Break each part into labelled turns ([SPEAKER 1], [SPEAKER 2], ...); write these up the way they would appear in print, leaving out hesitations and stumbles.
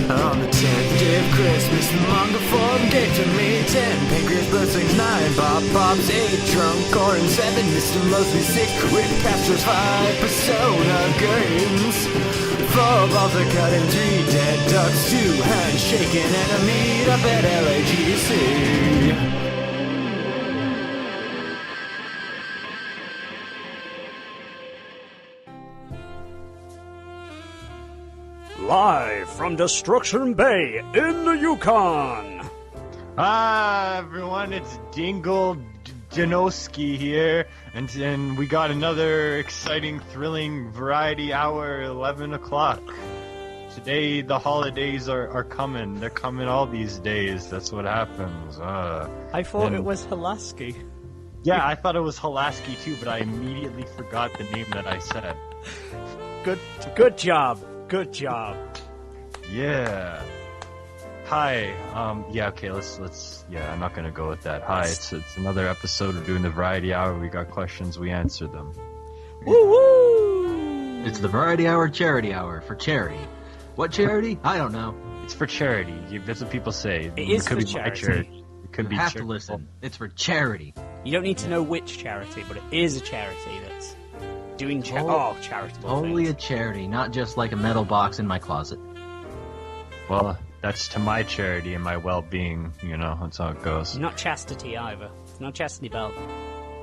[SPEAKER 1] On the 10th day of Christmas, the manga form gave to me 10 pancreas bursting, 9 Bob Bob's, 8 drunk Coryn, 7 Mr. Mosby, 6 with Castro's, 5 Persona games, 4 balls are cut and 3 dead ducks, 2 hands shaking, and a meet up at LAGC.
[SPEAKER 2] Live from Destruction Bay in the Yukon.
[SPEAKER 3] Hi everyone, it's Dingle Janowski here, and we got another exciting, thrilling variety hour, 11 o'clock. Today the holidays are coming. They're coming all these days. That's what happens.
[SPEAKER 2] I thought it was Hulaski.
[SPEAKER 3] Yeah, I thought it was Hulaski too, but I immediately forgot the name that I said.
[SPEAKER 2] Good job. Good job.
[SPEAKER 3] Yeah. Hi. Yeah. Okay. Let's. Yeah. I'm not gonna go with that. Hi. It's another episode of doing the Variety Hour. We got questions. We answer them.
[SPEAKER 2] Woo woo!
[SPEAKER 4] It's the Variety Hour Charity Hour for charity. What charity? I don't know.
[SPEAKER 3] It's for charity. That's what people say.
[SPEAKER 2] It is
[SPEAKER 3] could
[SPEAKER 2] for
[SPEAKER 3] be
[SPEAKER 2] charity.
[SPEAKER 3] My charity. It could
[SPEAKER 4] You
[SPEAKER 3] be
[SPEAKER 4] have to
[SPEAKER 3] charity.
[SPEAKER 4] listen. It's for charity.
[SPEAKER 2] You don't need to know which charity, but it is a charity that's doing charitable
[SPEAKER 4] Only
[SPEAKER 2] things.
[SPEAKER 4] a charity, not just like a metal box in my closet.
[SPEAKER 3] Well, that's to my charity and my well-being. You know, that's how it goes.
[SPEAKER 2] Not chastity either. It's not chastity belt.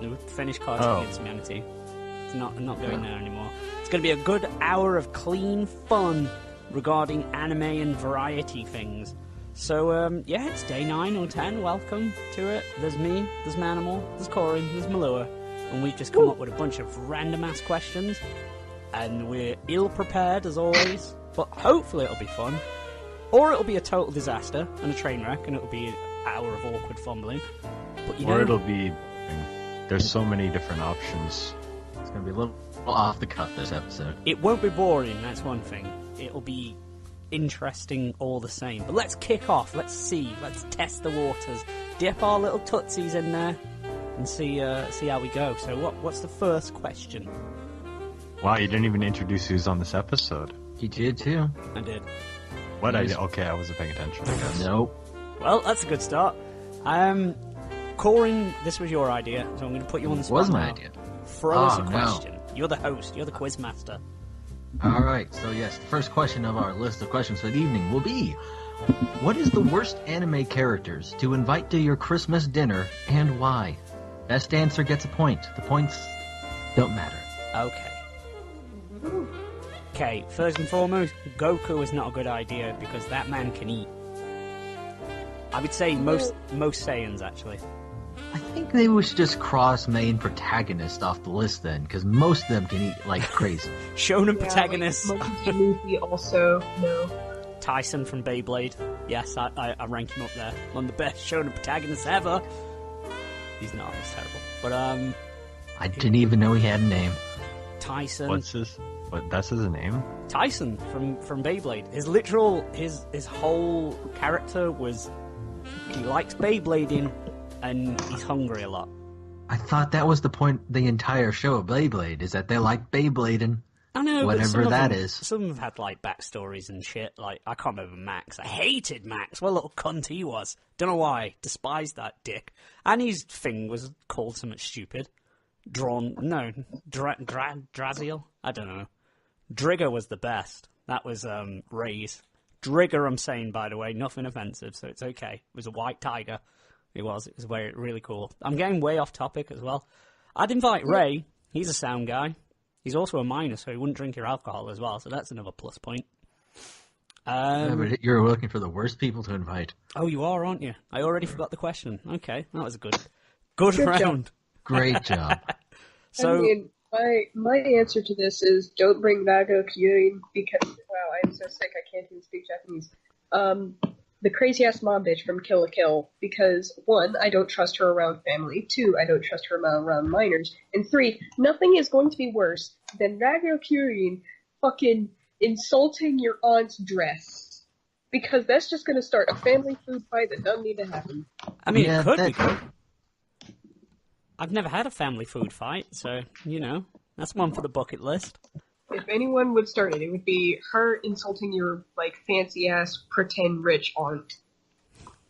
[SPEAKER 2] No finished cards against humanity. It's not going there anymore. It's going to be a good hour of clean fun regarding anime and variety things. So, yeah, it's day 9 or 10. Welcome to it. There's me, there's Manimal, there's Coryn, there's Mahlua. And we've just come up with a bunch of random-ass questions. And we're ill-prepared, as always. But hopefully it'll be fun. Or it'll be a total disaster and a train wreck, and it'll be an hour of awkward fumbling. But
[SPEAKER 3] Or it'll be. There's so many different options.
[SPEAKER 4] It's going to be a little off the cuff this episode.
[SPEAKER 2] It won't be boring, that's one thing. It'll be interesting all the same. But let's kick off. Let's see. Let's test the waters. Dip our little tootsies in there and see how we go. So what's the first question?
[SPEAKER 3] Wow, you didn't even introduce who's on this episode.
[SPEAKER 4] You did too.
[SPEAKER 2] I did.
[SPEAKER 3] What? Okay, I wasn't paying attention, I guess.
[SPEAKER 4] Nope.
[SPEAKER 2] Well, that's a good start. Coryn, this was your idea, so I'm going to put you on the spot.
[SPEAKER 4] Was my
[SPEAKER 2] now.
[SPEAKER 4] idea.
[SPEAKER 2] Throw us a
[SPEAKER 4] no.
[SPEAKER 2] question. You're the host. You're the quiz master.
[SPEAKER 4] Alright, so yes, the first question of our list of questions for the evening will be, what is the worst anime characters to invite to your Christmas dinner, and why? Best answer gets a point. The points don't matter.
[SPEAKER 2] Okay, first and foremost, Goku is not a good idea because that man can eat. I would say most Saiyans, actually.
[SPEAKER 4] I think maybe we should just cross main protagonist off the list then, because most of them can eat like crazy.
[SPEAKER 2] Shonen protagonist.
[SPEAKER 5] Monkey Luffy also, no.
[SPEAKER 2] Tyson from Beyblade. Yes, I rank him up there. One of the best shonen protagonists ever. He's not, he's terrible. But,
[SPEAKER 4] I didn't even know he had a name.
[SPEAKER 2] Tyson.
[SPEAKER 3] That's his name?
[SPEAKER 2] Tyson from Beyblade. His whole character was, he likes Beyblading, and he's hungry a lot.
[SPEAKER 4] I thought that was the point the entire show of Beyblade, is that they like Beyblading.
[SPEAKER 2] I know,
[SPEAKER 4] whatever that is.
[SPEAKER 2] Some of them have, like, backstories and shit. Like, I can't remember Max. I hated Max. What a little cunt he was. Don't know why. Despised that dick. And his thing was called something stupid. Draziel? I don't know. Drigger was the best. That was, Ray's. Drigger, I'm saying, by the way. Nothing offensive, so it's okay. It was a white tiger. It was really cool. I'm getting way off topic as well. I'd invite Ray. He's a sound guy. He's also a minor, so he wouldn't drink your alcohol as well, so that's another plus point.
[SPEAKER 4] Yeah, but you're looking for the worst people to invite.
[SPEAKER 2] Oh, you are, aren't you? I already forgot the question. Okay, that was a good round.
[SPEAKER 4] Great job.
[SPEAKER 2] So,
[SPEAKER 5] I mean, my answer to this is don't bring Vago Kyurin because, wow, I'm so sick I can't even speak Japanese. The crazy-ass mom bitch from Kill la Kill, because 1, I don't trust her around family, 2, I don't trust her around minors, and 3, nothing is going to be worse than Vago Kyurin fucking insulting your aunt's dress. Because that's just going to start a family food fight that doesn't need to happen.
[SPEAKER 2] I mean, it could be good. I've never had a family food fight, so, you know, that's one for the bucket list.
[SPEAKER 5] if anyone would start it, it would be her insulting your, like, fancy-ass pretend rich aunt.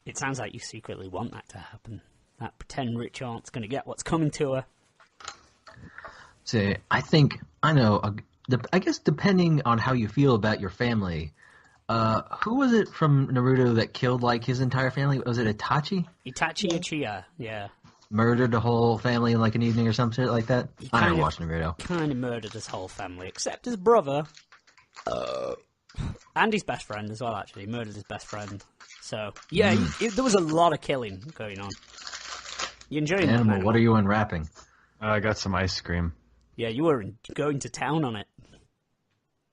[SPEAKER 2] It sounds like you secretly want that to happen. That pretend rich aunt's going to get what's coming to her.
[SPEAKER 4] See, I think, I know, I guess depending on how you feel about your family, who was it from Naruto that killed, like, his entire family? Was it Itachi?
[SPEAKER 2] Itachi Uchiha, yeah.
[SPEAKER 4] Murdered the whole family in, like, an evening or some shit like that? I never watched Naruto.
[SPEAKER 2] Kind of murdered his whole family, except his brother. And his best friend as well, actually. He murdered his best friend. So, yeah, there was a lot of killing going on. You enjoying that,
[SPEAKER 4] Animal, what are you unwrapping?
[SPEAKER 3] I got some ice cream.
[SPEAKER 2] Yeah, you were going to town on it.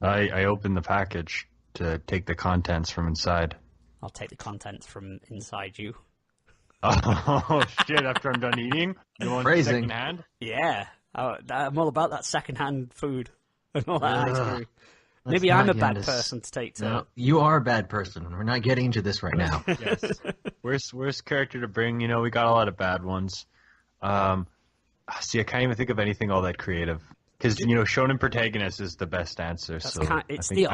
[SPEAKER 3] I opened the package to take the contents from inside.
[SPEAKER 2] I'll take the contents from inside you.
[SPEAKER 3] Oh, shit, after I'm done eating? You want
[SPEAKER 4] Phrasing.
[SPEAKER 3] secondhand?
[SPEAKER 2] Yeah, I'm all about that second-hand food and all that ice cream.
[SPEAKER 4] Let's
[SPEAKER 2] Maybe I'm
[SPEAKER 4] not
[SPEAKER 2] a
[SPEAKER 4] get
[SPEAKER 2] bad
[SPEAKER 4] into
[SPEAKER 2] person to take to.
[SPEAKER 4] No, you are a bad person. We're not getting into this right now.
[SPEAKER 3] Yes. Worst character to bring, we got a lot of bad ones. See, I can't even think of anything all that creative. Because, shonen protagonist is the best answer. So I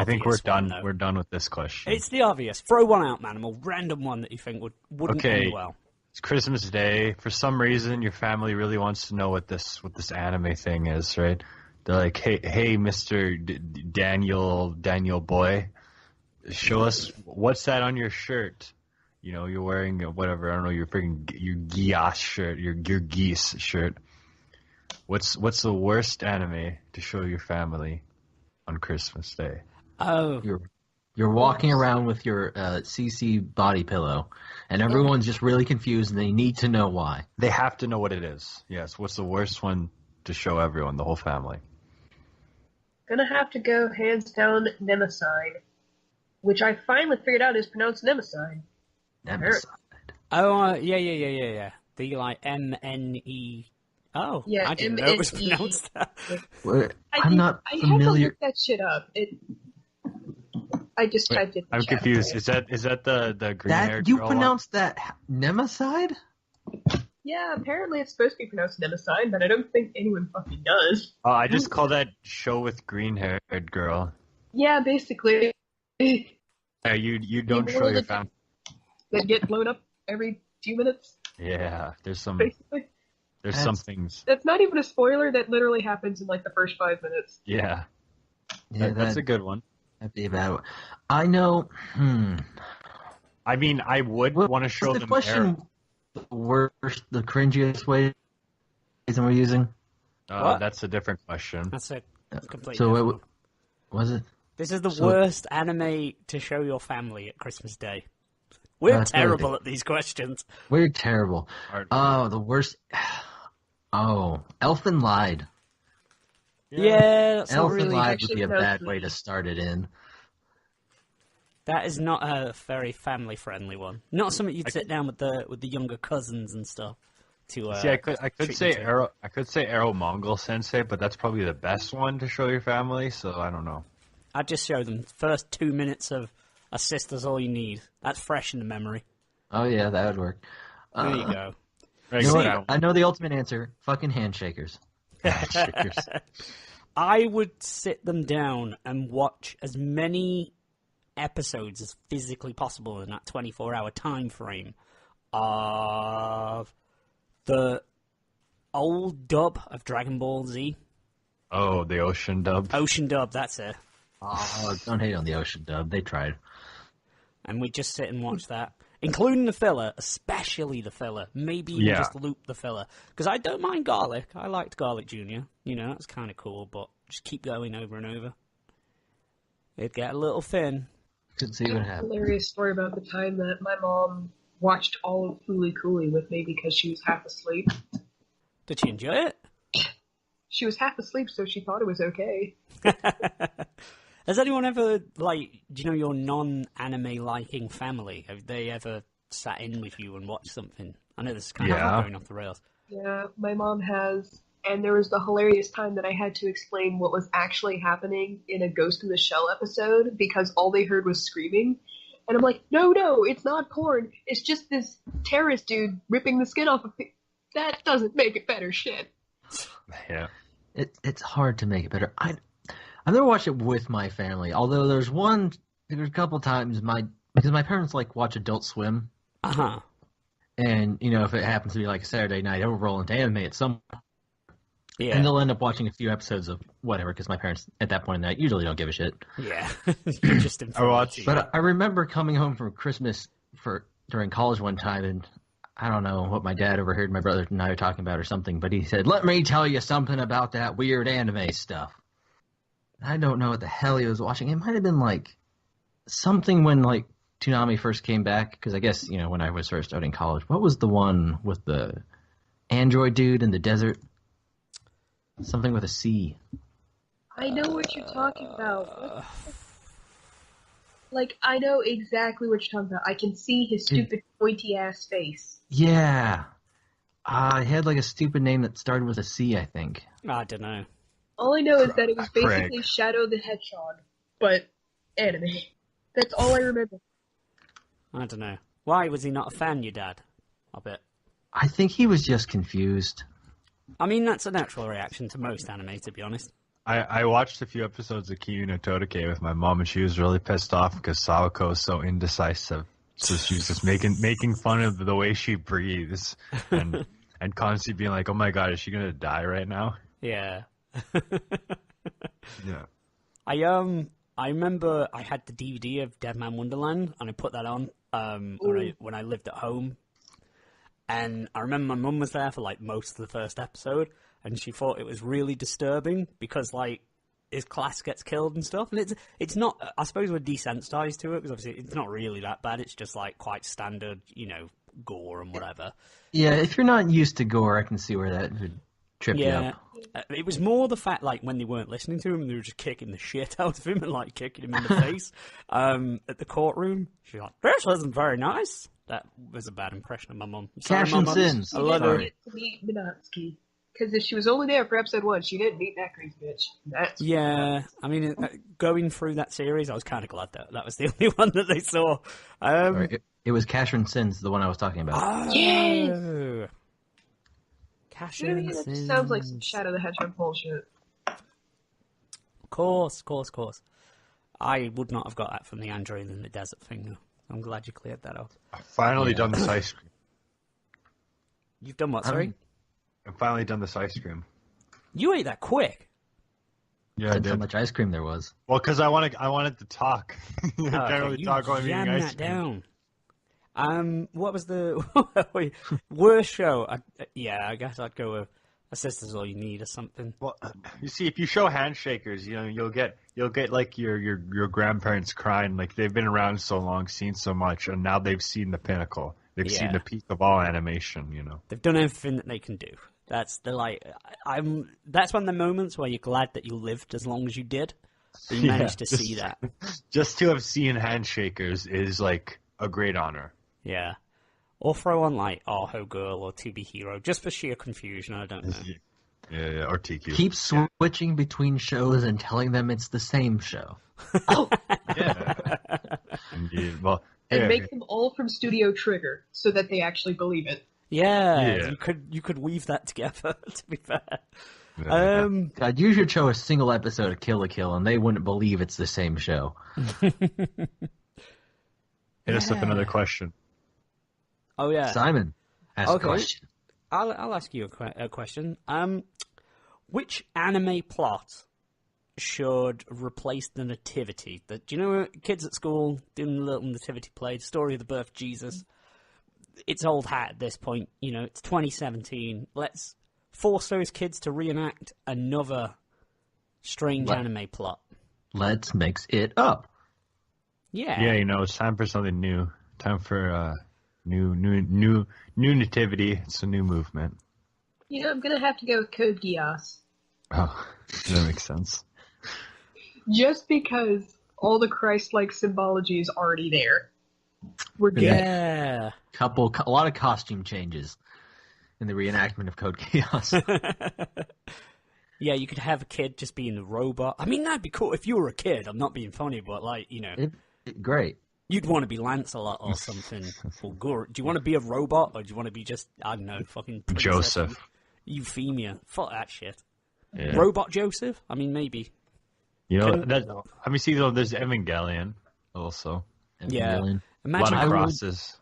[SPEAKER 3] think we're done. We're done with this question.
[SPEAKER 2] It's the obvious. Throw one out, Manimal. Random one that you think wouldn't end well.
[SPEAKER 3] It's Christmas Day. For some reason, your family really wants to know what this anime thing is, right? They're like, hey, Mr. Daniel boy, show us what's that on your shirt. You're wearing whatever. I don't know. Your geese shirt, your geese shirt. What's the worst anime to show your family on Christmas Day?
[SPEAKER 2] Oh,
[SPEAKER 4] you're walking around with your CC body pillow, and everyone's just really confused, and they need to know why.
[SPEAKER 3] They have to know what it is. Yes. What's the worst one to show everyone, the whole family?
[SPEAKER 5] Gonna have to go hands down Nemesine, which I finally figured out is pronounced Nemesine.
[SPEAKER 4] Nemesine.
[SPEAKER 2] Oh, yeah. The like MNE. Oh, yeah, I didn't know it was pronounced that.
[SPEAKER 4] I'm not familiar.
[SPEAKER 5] I had to look that shit up. I just typed it.
[SPEAKER 3] I'm confused. Is that the green hair?
[SPEAKER 4] You pronounced that Nemeside?
[SPEAKER 5] Yeah, apparently it's supposed to be pronounced Nemesine, but I don't think anyone fucking does.
[SPEAKER 3] Oh, I just call that show with green-haired girl.
[SPEAKER 5] Yeah, basically.
[SPEAKER 3] You don't show your family.
[SPEAKER 5] That get blown up every few minutes.
[SPEAKER 3] Yeah, there's some.
[SPEAKER 5] Basically.
[SPEAKER 3] There's some things.
[SPEAKER 5] That's not even a spoiler. That literally happens in like the first 5 minutes.
[SPEAKER 3] Yeah. That's a good one.
[SPEAKER 4] That'd be a bad one. I know.
[SPEAKER 3] I mean, I would want to show them. The
[SPEAKER 4] question worst, the cringiest way we're using?
[SPEAKER 3] That's a different question.
[SPEAKER 2] That's a completely.
[SPEAKER 4] So was it?
[SPEAKER 2] This is the worst anime to show your family at Christmas Day. We're terrible at these questions.
[SPEAKER 4] We're terrible. Oh, the worst. Oh, Elfen Lied.
[SPEAKER 2] Yeah, that's not
[SPEAKER 4] Elfen
[SPEAKER 2] really.
[SPEAKER 4] Lied would be a bad way to start it in.
[SPEAKER 2] That is not a very family-friendly one. Not something you'd sit down with the younger cousins and stuff to.
[SPEAKER 3] See, I could say Arrow Mongol Sensei, but that's probably the best one to show your family. So I don't know.
[SPEAKER 2] I'd just show them first 2 minutes of A Sister's All You Need. That's fresh in the memory.
[SPEAKER 4] Oh yeah, that would work.
[SPEAKER 2] There you go.
[SPEAKER 4] I know the ultimate answer. Fucking handshakers.
[SPEAKER 2] I would sit them down and watch as many episodes as physically possible in that 24-hour time frame of the old dub of Dragon Ball Z.
[SPEAKER 3] Oh, the Ocean dub.
[SPEAKER 2] Ocean dub, that's it.
[SPEAKER 4] Oh, don't hate on the Ocean dub. They tried.
[SPEAKER 2] And we just sit and watch that. Including the filler, especially the filler. Maybe even just loop the filler. Because I don't mind Garlic. I liked Garlic Jr. That's kind of cool, but just keep going over and over. It'd get a little thin.
[SPEAKER 4] Could see what happened.
[SPEAKER 5] Hilarious story about the time that my mom watched all of Fooly Cooley with me because she was half asleep.
[SPEAKER 2] Did she enjoy it?
[SPEAKER 5] She was half asleep, so she thought it was okay.
[SPEAKER 2] Has anyone ever, your non-anime liking family, have they ever sat in with you and watched something? I know this is kind of going off the rails.
[SPEAKER 5] Yeah, my mom has, and there was the hilarious time that I had to explain what was actually happening in a Ghost in the Shell episode because all they heard was screaming. And I'm like, no, it's not porn. It's just this terrorist dude ripping the skin off of people. That doesn't make it better shit.
[SPEAKER 3] Yeah.
[SPEAKER 4] It's hard to make it better. I've never watched it with my family. Although there's a couple times because my parents watch Adult Swim.
[SPEAKER 2] Uh-huh.
[SPEAKER 4] And, if it happens to be a Saturday night, I'll roll into anime at some point.
[SPEAKER 2] Yeah.
[SPEAKER 4] And they'll end up watching a few episodes of whatever, because my parents, at that point in the night, usually don't give a shit.
[SPEAKER 2] Yeah. You're just
[SPEAKER 4] But I remember coming home from Christmas during college one time, and I don't know what my dad overheard my brother and I were talking about or something, but he said, "Let me tell you something about that weird anime stuff." I don't know what the hell he was watching. It might have been something when Toonami first came back, because I guess, when I was first starting college. What was the one with the android dude in the desert? Something with a C.
[SPEAKER 5] I know what you're talking about. I know exactly what you're talking about. I can see his stupid pointy-ass face.
[SPEAKER 4] Yeah. It had a stupid name that started with a C, I think.
[SPEAKER 2] I don't know.
[SPEAKER 5] All I know is that it was basically Shadow the Hedgehog, but anime. That's all I remember.
[SPEAKER 2] I don't know. Why was he not a fan, your dad? I bet.
[SPEAKER 4] I think he was just confused.
[SPEAKER 2] I mean, that's a natural reaction to most anime, to be honest.
[SPEAKER 3] I watched a few episodes of Kiyu no Todake with my mom, and she was really pissed off because Sawako is so indecisive. So she was just making fun of the way she breathes, and constantly being like, "Oh my god, is she gonna die right now?"
[SPEAKER 2] Yeah.
[SPEAKER 3] Yeah.
[SPEAKER 2] I remember I had the DVD of Dead Man Wonderland, and I put that on when I lived at home. And I remember my mum was there for most of the first episode, and she thought it was really disturbing because his class gets killed and stuff. And it's not. I suppose we're desensitized to it because obviously it's not really that bad. It's just quite standard, gore and whatever.
[SPEAKER 4] Yeah, if you're not used to gore, I can see where that would trip you up.
[SPEAKER 2] It was more the fact when they weren't listening to him, they were just kicking the shit out of him and kicking him in the face. At the courtroom, she was like, "This wasn't very nice." That was a bad impression of my mum.
[SPEAKER 4] Cash and sins.
[SPEAKER 2] I love her.
[SPEAKER 5] She didn't get to meet Minatsky. Because if she was only there for episode 1, she didn't meet that crazy bitch.
[SPEAKER 2] Yeah, I mean, going through that series, I was kind of glad that was the only one that they saw.
[SPEAKER 4] It was Cash and Sins, the one I was talking about.
[SPEAKER 2] Oh,
[SPEAKER 5] yes!
[SPEAKER 2] Cash
[SPEAKER 5] Really?
[SPEAKER 2] and
[SPEAKER 5] That
[SPEAKER 2] Sins.
[SPEAKER 5] just sounds like some Shadow the Hedgehog bullshit.
[SPEAKER 2] Of course. I would not have got that from the android in the desert thing, though. I'm glad you cleared that up.
[SPEAKER 3] I've finally done this ice cream.
[SPEAKER 2] You've done what, sorry?
[SPEAKER 3] I've finally done this ice cream.
[SPEAKER 2] You ate that quick.
[SPEAKER 3] Yeah, I
[SPEAKER 4] That's how
[SPEAKER 3] did.
[SPEAKER 4] much ice cream there was.
[SPEAKER 3] Well, because I wanted to talk. I can't really talk while I'm eating ice
[SPEAKER 2] that
[SPEAKER 3] cream.
[SPEAKER 2] down. What was the worst show? I guess I'd go with A Sister's All You Need or something.
[SPEAKER 3] Well, you see, if you show handshakers, you'll get your grandparents crying, they've been around so long, seen so much, and now they've seen the pinnacle. They've seen the peak of all animation.
[SPEAKER 2] They've done everything that they can do. That's That's one of the moments where you're glad that you lived as long as you did. That you managed to see that.
[SPEAKER 3] Just to have seen handshakers is a great honor.
[SPEAKER 2] Yeah. Or throw on Arho Girl or To Be Hero, just for sheer confusion, I don't know.
[SPEAKER 3] Yeah, or TQ.
[SPEAKER 4] Keep switching between shows and telling them it's the same show.
[SPEAKER 3] Yeah. Indeed. Well,
[SPEAKER 5] And make them all from Studio Trigger, so that they actually believe it.
[SPEAKER 2] Yeah. You could weave that together, to be fair.
[SPEAKER 4] God, you should show a single episode of Kill la Kill, and they wouldn't believe it's the same show.
[SPEAKER 3] Hit us with another question.
[SPEAKER 2] Oh, yeah.
[SPEAKER 4] Simon, ask a question.
[SPEAKER 2] I'll ask you a question. Which anime plot should replace the nativity? Do you know kids at school doing the little nativity play, the story of the birth of Jesus? It's old hat at this point. It's 2017. Let's force those kids to reenact another strange anime plot.
[SPEAKER 4] Let's mix it up.
[SPEAKER 2] Yeah.
[SPEAKER 3] Yeah, it's time for something new. Time for new nativity. It's a new movement.
[SPEAKER 5] I'm gonna have to go with Code Geass.
[SPEAKER 3] Oh, that makes sense.
[SPEAKER 5] Just because all the Christ-like symbology is already there. We're good.
[SPEAKER 2] Yeah.
[SPEAKER 4] A lot of costume changes in the reenactment of Code Geass.
[SPEAKER 2] Yeah, you could have a kid just being a robot. I mean, that'd be cool if you were a kid. I'm not being funny, but
[SPEAKER 4] Great.
[SPEAKER 2] You'd want to be Lancelot or something. Or Gore. Do you want to be a robot, or do you want to be just, I don't know, fucking Princess
[SPEAKER 3] Joseph.
[SPEAKER 2] Euphemia? Fuck that shit.
[SPEAKER 3] Yeah.
[SPEAKER 2] Robot Joseph? I mean, maybe.
[SPEAKER 3] You know, let me see though. There's Evangelion also.
[SPEAKER 2] Yeah.
[SPEAKER 4] Evangelion.
[SPEAKER 3] A lot
[SPEAKER 2] Imagine
[SPEAKER 3] of crosses.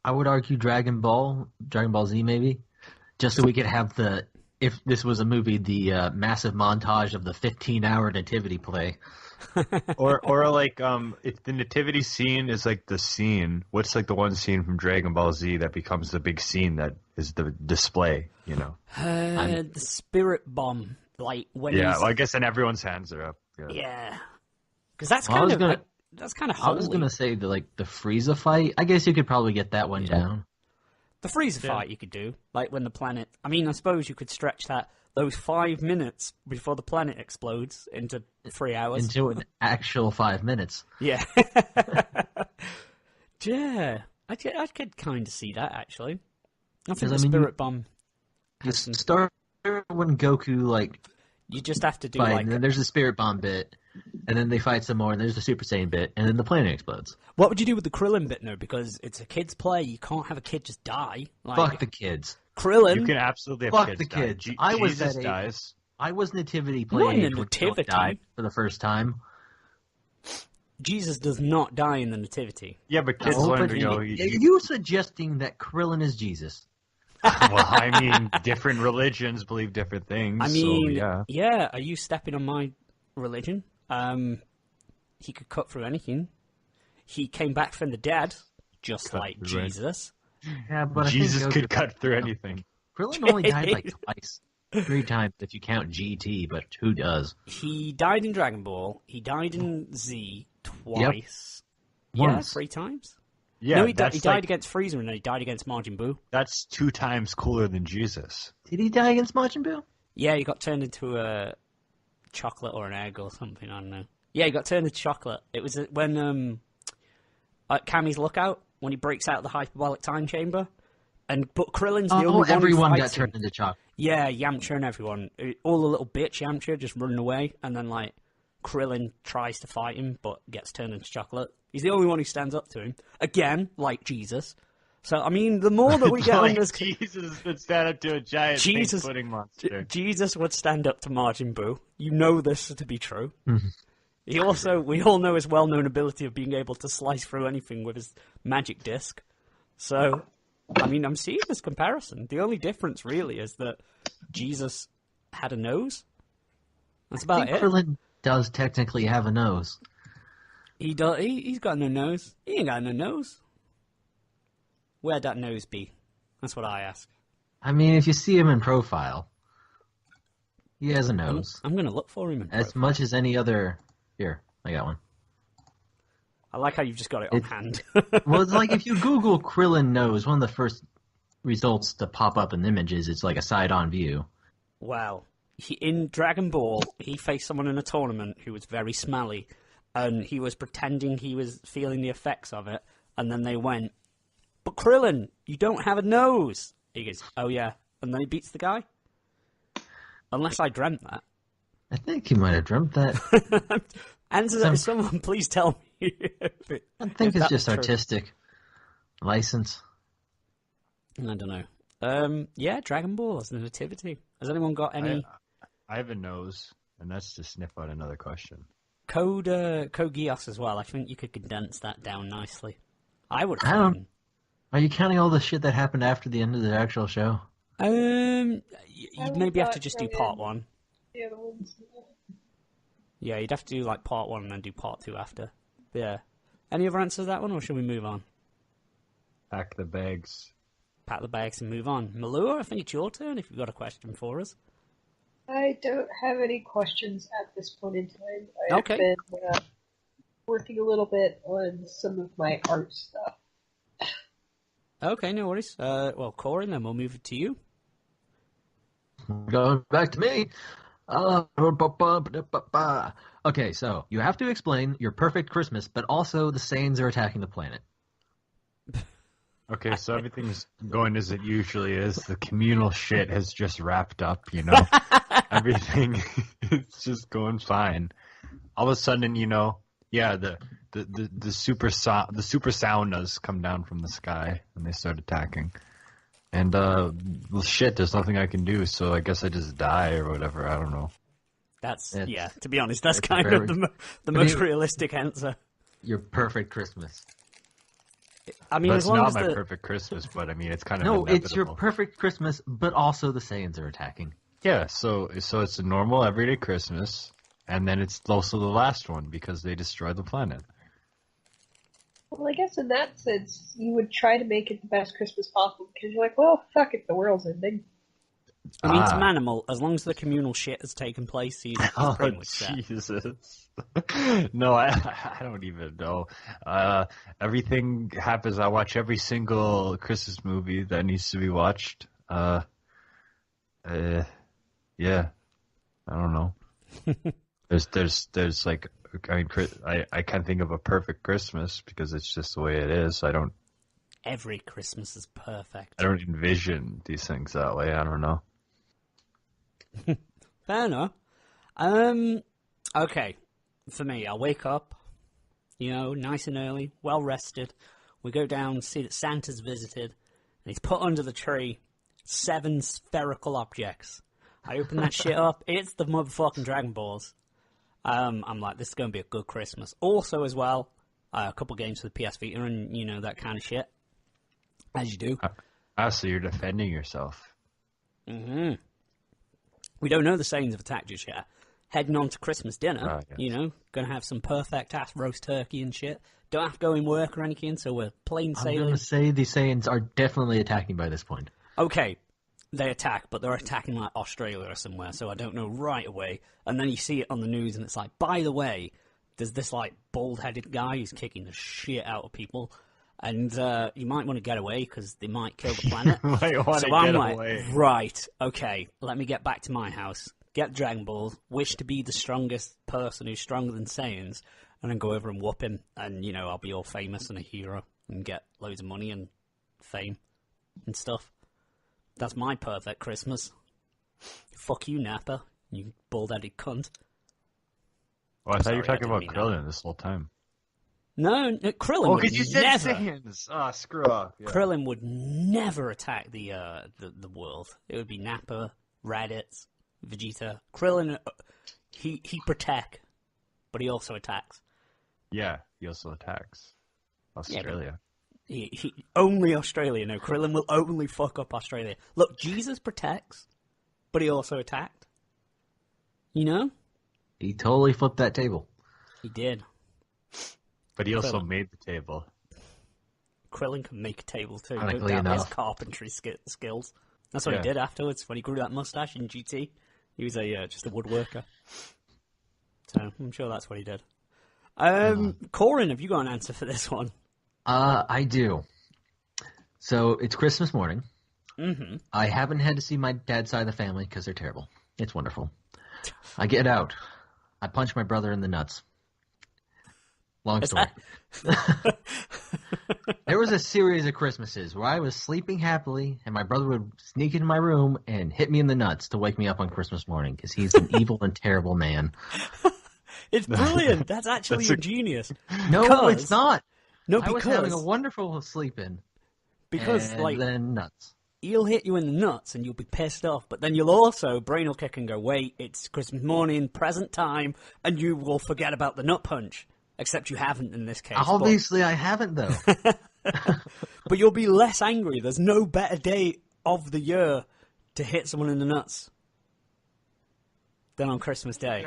[SPEAKER 4] I would argue Dragon Ball Z maybe, just so we could have if this was a movie, the massive montage of the 15-hour nativity play.
[SPEAKER 3] or like if the nativity scene is like the scene, what's like the one scene from Dragon Ball Z that becomes the big scene that is the display, you know?
[SPEAKER 2] The spirit bomb, like when
[SPEAKER 3] Yeah, well, I guess then everyone's hands are up.
[SPEAKER 2] Yeah. Because that's
[SPEAKER 4] Well,
[SPEAKER 2] that's kind of
[SPEAKER 4] I was gonna say the Frieza fight. I guess you could probably get that one down.
[SPEAKER 2] The Frieza fight you could do, like when the planet... I mean, I suppose you could stretch those 5 minutes before the planet explodes into 3 hours.
[SPEAKER 4] Into an actual 5 minutes.
[SPEAKER 2] Yeah. Yeah. I could kind of see that, actually. I think the spirit bomb...
[SPEAKER 4] Start when Goku,
[SPEAKER 2] You just have to do,
[SPEAKER 4] fight, and then there's the spirit bomb bit, and then they fight some more, and there's the Super Saiyan bit, and then the planet explodes.
[SPEAKER 2] What would you do with the Krillin bit, though? Because it's a kid's play. You can't have a kid just die.
[SPEAKER 4] Fuck the kids.
[SPEAKER 2] Krillin...
[SPEAKER 3] You can absolutely have
[SPEAKER 4] Fuck
[SPEAKER 3] kids
[SPEAKER 4] the kids.
[SPEAKER 3] die.
[SPEAKER 4] I was
[SPEAKER 3] Jesus
[SPEAKER 4] that age.
[SPEAKER 3] dies.
[SPEAKER 4] I was nativity
[SPEAKER 2] Not
[SPEAKER 4] playing
[SPEAKER 2] in the nativity.
[SPEAKER 4] died for the first time.
[SPEAKER 2] Jesus does not die in the nativity.
[SPEAKER 3] Yeah, but kids
[SPEAKER 4] No,
[SPEAKER 3] learn
[SPEAKER 4] but
[SPEAKER 3] to go.
[SPEAKER 4] you suggesting that Krillin is Jesus?
[SPEAKER 3] Well, I mean, different religions believe different things.
[SPEAKER 2] I mean,
[SPEAKER 3] so, yeah.
[SPEAKER 2] are you stepping on my religion? He could cut through anything. He came back from the dead, just like Jesus.
[SPEAKER 4] Yeah, but
[SPEAKER 3] Jesus could cut through anything.
[SPEAKER 4] Krillin only died twice. 3 times if you count GT, but who does?
[SPEAKER 2] He died in Dragon Ball. He died in Z twice. Yep. Yeah,
[SPEAKER 4] Once.
[SPEAKER 2] 3 times.
[SPEAKER 3] Yeah,
[SPEAKER 2] No, he died against Frieza and then he died against Majin Buu.
[SPEAKER 3] That's 2 times cooler than Jesus.
[SPEAKER 4] Did he die against Majin Buu?
[SPEAKER 2] Yeah, he got turned into a chocolate or an egg or something, I don't know. Yeah, he got turned into chocolate. It was when at Kami's Lookout, when he breaks out of the hyperbolic time chamber. But Krillin's the only one
[SPEAKER 4] everyone
[SPEAKER 2] who
[SPEAKER 4] got
[SPEAKER 2] fights
[SPEAKER 4] turned
[SPEAKER 2] him.
[SPEAKER 4] into chocolate.
[SPEAKER 2] Yeah, Yamcha and everyone. All the little bitch Yamcha just running away, and then, Krillin tries to fight him, but gets turned into chocolate. He's the only one who stands up to him. Again, like Jesus. So, I mean, the more that we get on this...
[SPEAKER 3] Jesus would stand up to a giant pudding monster.
[SPEAKER 2] Jesus would stand up to Majin Buu. You know this to be true.
[SPEAKER 4] Mm-hmm.
[SPEAKER 2] We all know his well-known ability of being able to slice through anything with his magic disc. So, I mean, I'm seeing this comparison. The only difference, really, is that Jesus had a nose. That's about it.
[SPEAKER 4] Krillin does technically have a nose.
[SPEAKER 2] He does. He's got no nose. He ain't got no nose. Where'd that nose be? That's what I ask.
[SPEAKER 4] I mean, if you see him in profile, he has a nose.
[SPEAKER 2] I'm going to look for him in
[SPEAKER 4] As
[SPEAKER 2] profile.
[SPEAKER 4] much as any other... Here, I got one.
[SPEAKER 2] I like how you've just got it on hand.
[SPEAKER 4] Well, it's like if you Google Krillin nose, one of the first results to pop up in images, it's like a side-on view.
[SPEAKER 2] Wow. In Dragon Ball, he faced someone in a tournament who was very smelly, and he was pretending he was feeling the effects of it, and then they went, "But Krillin, you don't have a nose!" He goes, "Oh yeah," and then he beats the guy? Unless I dreamt that.
[SPEAKER 4] I think he might have dreamt that.
[SPEAKER 2] Answer that, someone please tell me.
[SPEAKER 4] I think it's just artistic license.
[SPEAKER 2] I don't know. Yeah, Dragon Ball as the nativity. Has anyone got any...
[SPEAKER 3] I have a nose, and that's to sniff out another question.
[SPEAKER 2] Code Geass as well. I think you could condense that down nicely. I would.
[SPEAKER 4] Are you counting all the shit that happened after the end of the actual show?
[SPEAKER 2] You'd maybe have to just do part 1.
[SPEAKER 5] The other ones.
[SPEAKER 2] Yeah, you'd have to do part 1 and then do part 2 after. Yeah. Any other answers to that one, or should we move on?
[SPEAKER 3] Pack the bags.
[SPEAKER 2] Pack the bags and move on. Mahlua, I think it's your turn if you've got a question for us.
[SPEAKER 5] I don't have any questions at this point in time. I've been working a little bit on some of my art stuff.
[SPEAKER 2] Okay, no worries. Well, Coryn, then we'll move it to you.
[SPEAKER 4] Going back to me. Okay, so you have to explain your perfect Christmas, but also the Saiyans are attacking the planet.
[SPEAKER 3] Okay, so everything's going as it usually is. The communal shit has just wrapped up, you know? Everything is just going fine. All of a sudden, you know, yeah, the super saunas come down from the sky and they start attacking. And well, shit, there's nothing I can do, so I guess I just die or whatever. I don't know.
[SPEAKER 2] Yeah, to be honest, that's kind of the most realistic answer.
[SPEAKER 4] Your perfect Christmas.
[SPEAKER 2] I mean,
[SPEAKER 3] That's
[SPEAKER 2] as long
[SPEAKER 3] not
[SPEAKER 2] as
[SPEAKER 3] my perfect Christmas, but I mean, it's kind of
[SPEAKER 4] No,
[SPEAKER 3] inevitable.
[SPEAKER 4] it's your perfect Christmas, but also the Saiyans are attacking.
[SPEAKER 3] Yeah, so it's a normal everyday Christmas, and then it's also the last one because they destroy the planet.
[SPEAKER 5] Well, I guess in that sense, you would try to make it the best Christmas possible because you're like, well, fuck it, the world's ending.
[SPEAKER 2] I mean, to Manimal, as long as the communal shit has taken place, he's pretty much set.
[SPEAKER 3] Jesus. No, I don't even know. Everything happens. I watch every single Christmas movie that needs to be watched. Yeah, I don't know. There's like, I mean, I can't think of a perfect Christmas because it's just the way it is.
[SPEAKER 2] Every Christmas is perfect.
[SPEAKER 3] I don't envision these things that way. I don't know.
[SPEAKER 2] Fair enough. Okay. For me, I wake up, nice and early, well rested. We go down, see that Santa's visited, and he's put under the tree 7 spherical objects. I open that shit up, it's the motherfucking Dragon Balls. I'm like, this is going to be a good Christmas. Also, as well, a couple games for the PS Vita and, that kind of shit. As you do.
[SPEAKER 3] So you're defending yourself.
[SPEAKER 2] Mm-hmm. We don't know the Saiyans have attacked just yet. Heading on to Christmas dinner,
[SPEAKER 3] yes.
[SPEAKER 2] Gonna have some perfect-ass roast turkey and shit. Don't have to go in work or anything, so we're plain sailing.
[SPEAKER 4] I'm going to say the Saiyans are definitely attacking by this point.
[SPEAKER 2] Okay, they attack, but they're attacking like Australia or somewhere, so I don't know right away. And then you see it on the news, and it's like, by the way, there's this like bald-headed guy who's kicking the shit out of people, and you might want to get away because they might kill the planet.
[SPEAKER 3] I'm like,
[SPEAKER 2] right, okay, let me get back to my house, get Dragon Balls, wish to be the strongest person who's stronger than Saiyans, and then go over and whoop him, and I'll be all famous and a hero and get loads of money and fame and stuff. That's my perfect Christmas. Fuck you, Nappa, you bald-headed cunt.
[SPEAKER 3] Well, I thought you were talking about Krillin this whole time.
[SPEAKER 2] No, Krillin would
[SPEAKER 3] because you said
[SPEAKER 2] never.
[SPEAKER 3] Saiyans. Ah, screw off. Yeah.
[SPEAKER 2] Krillin would never attack the world. It would be Nappa, Raditz, Vegeta. Krillin, he protect, but he also attacks.
[SPEAKER 3] Yeah, he also attacks Australia.
[SPEAKER 2] Yeah, he only Australia. No, Krillin will only fuck up Australia. Look, Jesus protects, but he also attacked. He
[SPEAKER 4] totally flipped that table.
[SPEAKER 2] He did.
[SPEAKER 3] But he also made the table.
[SPEAKER 2] Krillin can make a table too.
[SPEAKER 4] Ironically
[SPEAKER 2] Don't doubt his
[SPEAKER 4] enough.
[SPEAKER 2] carpentry skills. That's what he did afterwards when he grew that mustache in GT. He was just a woodworker. So I'm sure that's what he did. Coryn, have you got an answer for this one?
[SPEAKER 4] I do. So it's Christmas morning.
[SPEAKER 2] Mm-hmm.
[SPEAKER 4] I haven't had to see my dad's side of the family because they're terrible. It's wonderful. I get out. I punch my brother in the nuts. Long story. There was a series of Christmases where I was sleeping happily, and my brother would sneak into my room and hit me in the nuts to wake me up on Christmas morning because he's an evil and terrible man.
[SPEAKER 2] It's brilliant. That's actually ingenious.
[SPEAKER 4] No, it's not.
[SPEAKER 2] No,
[SPEAKER 4] I was having a wonderful sleep in.
[SPEAKER 2] Because,
[SPEAKER 4] and then nuts.
[SPEAKER 2] He'll hit you in the nuts and you'll be pissed off, but then you'll also, brain will kick and go, wait, it's Christmas morning, present time, and you will forget about the nut punch. Except you haven't in this case.
[SPEAKER 4] Obviously I haven't, though.
[SPEAKER 2] But you'll be less angry. There's no better day of the year to hit someone in the nuts than on Christmas Day.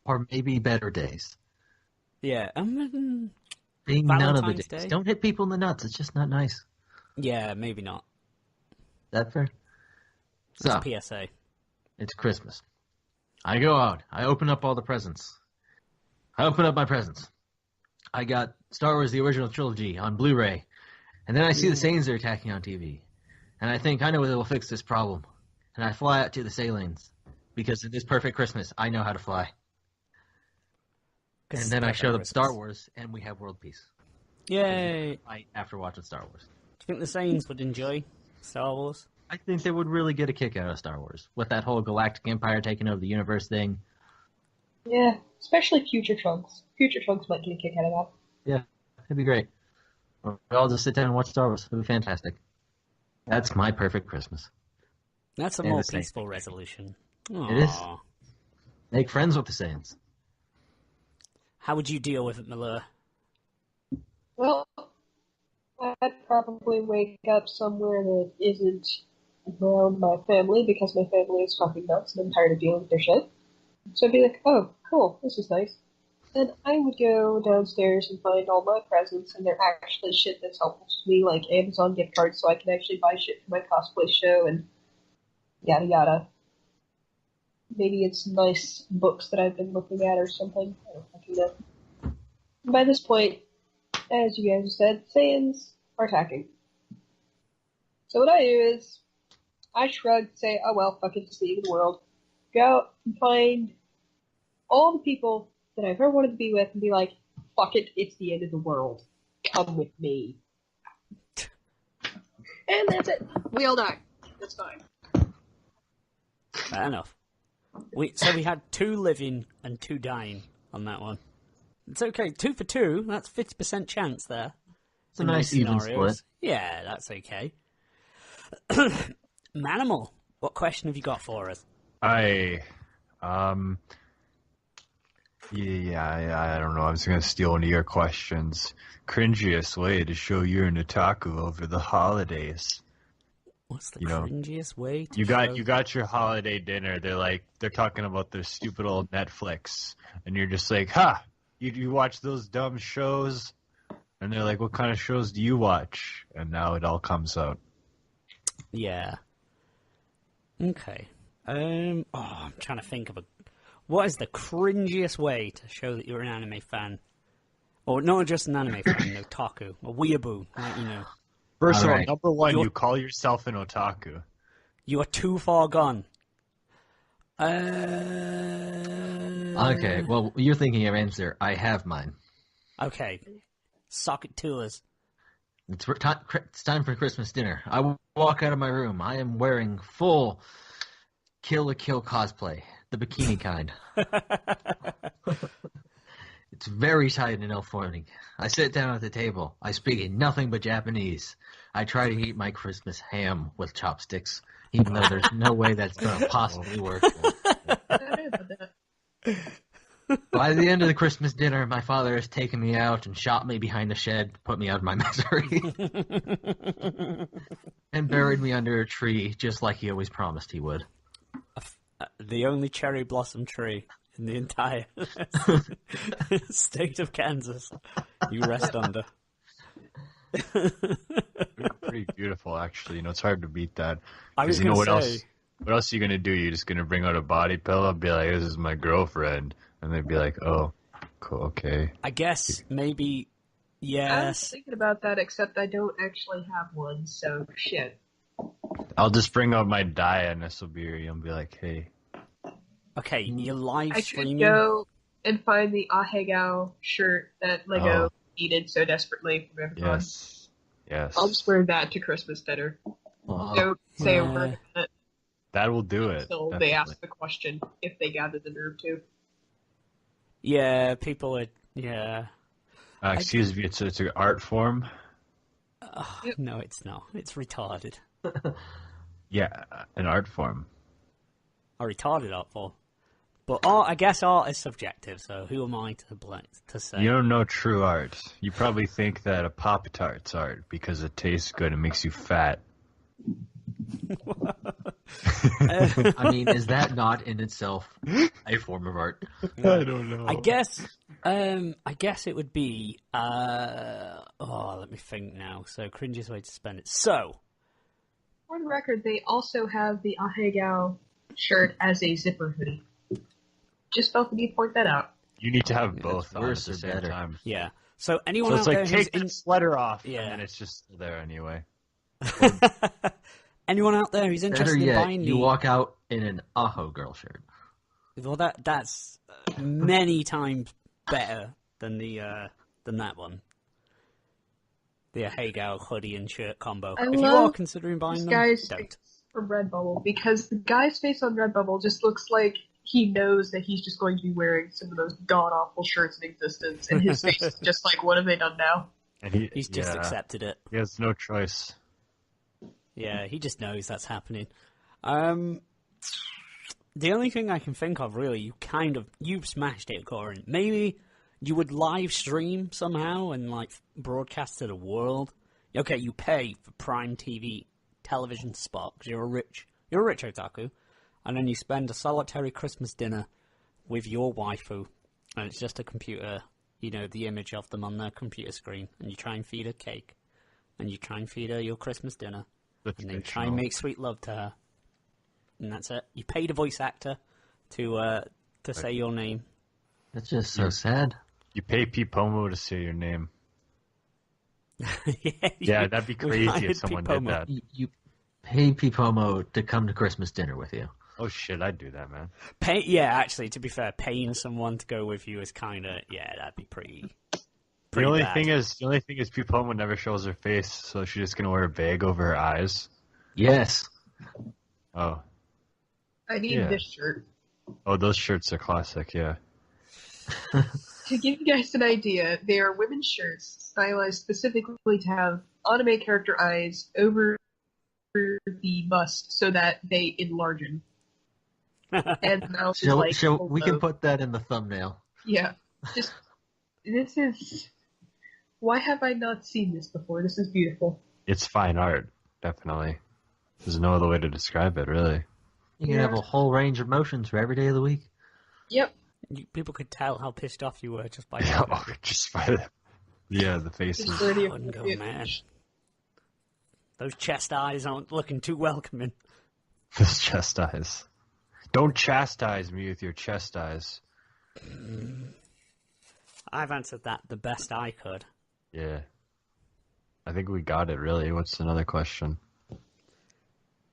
[SPEAKER 4] Or maybe better days.
[SPEAKER 2] Yeah.
[SPEAKER 4] Being none of the days.
[SPEAKER 2] Day?
[SPEAKER 4] Don't hit people in the nuts. It's just not nice.
[SPEAKER 2] Yeah, maybe not.
[SPEAKER 4] That fair?
[SPEAKER 2] So, it's PSA.
[SPEAKER 4] It's Christmas. I go out. I open up all the presents. I open up my presents. I got Star Wars: The Original Trilogy on Blu-ray. And then I see the Saiyans are attacking on TV. And I think, I know that will fix this problem. And I fly out to the Saiyans. Because in this perfect Christmas, I know how to fly. And then I show them Star Wars, and we have world peace.
[SPEAKER 2] Yay!
[SPEAKER 4] After watching Star Wars.
[SPEAKER 2] Do you think the Saiyans would enjoy Star Wars?
[SPEAKER 4] I think they would really get a kick out of Star Wars. With that whole Galactic Empire taking over the universe thing.
[SPEAKER 5] Yeah, especially Future Trunks. Future Trunks might get a kick out of that.
[SPEAKER 4] Yeah, it'd be great. We all just sit down and watch Star Wars. It'd be fantastic. That's my perfect Christmas.
[SPEAKER 2] That's a more peaceful resolution. Aww.
[SPEAKER 4] It is. Make friends with the Saiyans.
[SPEAKER 2] How would you deal with it, Mahlua?
[SPEAKER 5] Well, I'd probably wake up somewhere that isn't around my family because my family is fucking nuts and I'm tired of dealing with their shit. So I'd be like, oh, cool, this is nice. Then I would go downstairs and find all my presents, and they're actually shit that's helpful to me, like Amazon gift cards, so I can actually buy shit for my cosplay show and yada yada. Maybe it's nice books that I've been looking at or something. I don't fucking know. By this point, as you guys said, Saiyans are attacking. So what I do is, I shrug, say, oh well, fuck it, it's the end of the world. Go out and find all the people that I've ever wanted to be with and be like, fuck it, it's the end of the world. Come with me. And that's it. We all die. That's fine.
[SPEAKER 2] Fair enough. So we had 2 living and 2 dying on that one. It's okay, 2 for 2. That's 50% chance there.
[SPEAKER 4] It's a nice even split.
[SPEAKER 2] Yeah, that's okay. Manimal, what question have you got for us?
[SPEAKER 3] I don't know. I was going to steal one of your questions. Cringiest way to show you're an otaku over the holidays.
[SPEAKER 2] What's the cringiest way to
[SPEAKER 3] you got your holiday dinner. They're talking about their stupid old Netflix, and you're just like, ha! You watch those dumb shows? And they're like, what kind of shows do you watch? And now it all comes out.
[SPEAKER 2] Yeah. Okay. I'm trying to think of what is the cringiest way to show that you're an anime fan? Or not just an anime fan, an otaku, a weeaboo, like, you know.
[SPEAKER 3] First of all, number one, you call yourself an otaku.
[SPEAKER 2] You are too far gone.
[SPEAKER 4] Okay, well, you're thinking of answer. I have mine.
[SPEAKER 2] Okay. Sock it to us.
[SPEAKER 4] It's time for Christmas dinner. I walk out of my room. I am wearing full Kill la Kill cosplay. The bikini kind. It's very tight and ill-fitting. I sit down at the table. I speak in nothing but Japanese. I try to eat my Christmas ham with chopsticks, even though there's no way that's going to possibly work. By the end of the Christmas dinner, my father has taken me out and shot me behind a shed, put me out of my misery, and buried me under a tree, just like he always promised he would.
[SPEAKER 2] The only cherry blossom tree in the entire state of Kansas you rest under.
[SPEAKER 3] Pretty beautiful, actually. It's hard to beat that.
[SPEAKER 2] I was
[SPEAKER 3] what else? What else are you gonna do? You're just gonna bring out a body pillow, be like, "This is my girlfriend," and they'd be like, "Oh, cool, okay."
[SPEAKER 2] I guess maybe. Yes.
[SPEAKER 5] I was thinking about that, except I don't actually have one, so shit.
[SPEAKER 3] I'll just bring out my Dionysobiri and be like, "Hey."
[SPEAKER 2] Okay, you're live
[SPEAKER 5] I should
[SPEAKER 2] streaming.
[SPEAKER 5] go and find the Ahegao shirt that Lego needed so desperately from everyone.
[SPEAKER 3] Yes.
[SPEAKER 5] I'll just wear that to Christmas dinner. Don't say a word about it
[SPEAKER 3] that will do it.
[SPEAKER 5] until they ask the question, if they gather the nerve to.
[SPEAKER 2] Yeah, people are. Yeah.
[SPEAKER 3] Excuse me, it's an art form?
[SPEAKER 5] Yep.
[SPEAKER 2] No, it's not. It's retarded.
[SPEAKER 3] Yeah, an art form.
[SPEAKER 2] A retarded art form. But art, I guess art is subjective, so who am I to say?
[SPEAKER 3] You don't know true art. You probably think that a Pop-Tart's art because it tastes good and makes you fat.
[SPEAKER 4] I mean, is that not in itself a form of art?
[SPEAKER 3] I don't know.
[SPEAKER 2] I guess it would be. Let me think now. So, cringiest way to spend it. So,
[SPEAKER 5] For the record, they also have the Ahegao shirt as a zipper hoodie. Just felt the need to point that out.
[SPEAKER 3] You need to have both on at
[SPEAKER 4] worse
[SPEAKER 3] the
[SPEAKER 4] or
[SPEAKER 3] same
[SPEAKER 4] better.
[SPEAKER 3] time.
[SPEAKER 2] yeah. So anyone
[SPEAKER 3] So it's
[SPEAKER 2] out
[SPEAKER 3] like
[SPEAKER 2] there
[SPEAKER 3] take the sweater off,
[SPEAKER 2] Yeah.
[SPEAKER 3] and then it's just there anyway.
[SPEAKER 2] anyone out there who's
[SPEAKER 4] Better
[SPEAKER 2] interested in
[SPEAKER 4] yet,
[SPEAKER 2] buying
[SPEAKER 4] you
[SPEAKER 2] the
[SPEAKER 4] walk out in an Aho girl shirt.
[SPEAKER 2] well, that's many times better than than that one. The Hagao hoodie and shirt combo.
[SPEAKER 5] I
[SPEAKER 2] If you
[SPEAKER 5] love
[SPEAKER 2] are considering buying
[SPEAKER 5] This
[SPEAKER 2] them,
[SPEAKER 5] guy's
[SPEAKER 2] don't.
[SPEAKER 5] face from Redbubble, because the guy's face on Redbubble just looks like he knows that he's just going to be wearing some of those god-awful shirts in existence, and his face is just like, what have they done now?
[SPEAKER 3] And
[SPEAKER 2] He's just accepted it.
[SPEAKER 3] He has no choice.
[SPEAKER 2] Yeah, he just knows that's happening. The only thing I can think of, really, you've smashed it, Coryn. Maybe you would live stream somehow and, like, broadcast to the world. Okay, you pay for Prime TV television spot, because you're a rich otaku, and then you spend a solitary Christmas dinner with your waifu, and it's just a computer, the image of them on their computer screen, and you try and feed her cake, and you try and feed her your Christmas dinner, and then try and make sweet love to her. And that's it. You paid a voice actor to say your name.
[SPEAKER 4] That's just so sad.
[SPEAKER 3] You pay Pipomo to say your name.
[SPEAKER 2] Yeah,
[SPEAKER 3] that'd be crazy if someone did that.
[SPEAKER 4] You pay Pipomo to come to Christmas dinner with you.
[SPEAKER 3] Oh shit, I'd do that, man.
[SPEAKER 2] Actually, to be fair, paying someone to go with you is kind of, that'd be pretty
[SPEAKER 3] The only
[SPEAKER 2] bad.
[SPEAKER 3] thing is, Pipomo never shows her face, so she's just gonna wear a bag over her eyes.
[SPEAKER 4] Yes.
[SPEAKER 3] Oh.
[SPEAKER 5] I need this shirt.
[SPEAKER 3] Oh, those shirts are classic, yeah.
[SPEAKER 5] To give you guys an idea, they are women's shirts stylized specifically to have anime character eyes over the bust so that they enlargen. And mouth is like
[SPEAKER 4] we can put that in the thumbnail.
[SPEAKER 5] Yeah. This is... Why have I not seen this before? This is beautiful.
[SPEAKER 3] It's fine art, definitely. There's no other way to describe it, really.
[SPEAKER 4] You can have a whole range of motions for every day of the week.
[SPEAKER 5] Yep.
[SPEAKER 2] People could tell how pissed off you were just by
[SPEAKER 3] Just by the faces.
[SPEAKER 5] Just for the
[SPEAKER 2] wouldn't go
[SPEAKER 5] appropriate-
[SPEAKER 2] mad. Those chest eyes aren't looking too welcoming.
[SPEAKER 3] Those chest eyes. Don't chastise me with your chest eyes.
[SPEAKER 2] I've answered that the best I could.
[SPEAKER 3] Yeah. I think we got it, really. What's another question?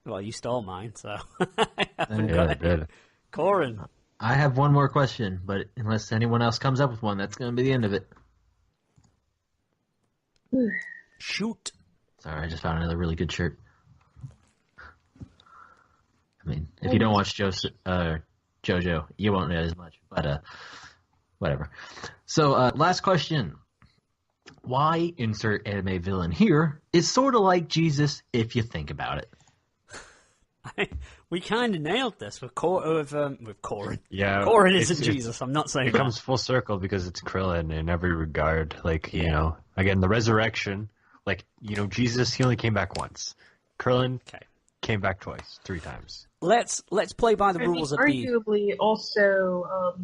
[SPEAKER 2] Well, you stole mine, so
[SPEAKER 3] Yeah, I did.
[SPEAKER 2] Coryn.
[SPEAKER 4] I have one more question, but unless anyone else comes up with one, that's going to be the end of it.
[SPEAKER 2] Shoot.
[SPEAKER 4] Sorry, I just found another really good shirt. I mean, if you don't watch JoJo, you won't know as much, but whatever. So, last question. Why insert anime villain here is sort of like Jesus if you think about it.
[SPEAKER 2] We kind of nailed this with Coryn.
[SPEAKER 3] Yeah.
[SPEAKER 2] Coryn isn't Jesus, I'm not saying
[SPEAKER 3] It comes full circle because it's Krillin in every regard. Like, again, the resurrection, Jesus, he only came back once. Krillin came back twice, 3 times.
[SPEAKER 2] Let's play by the rules of the...
[SPEAKER 5] Arguably, also,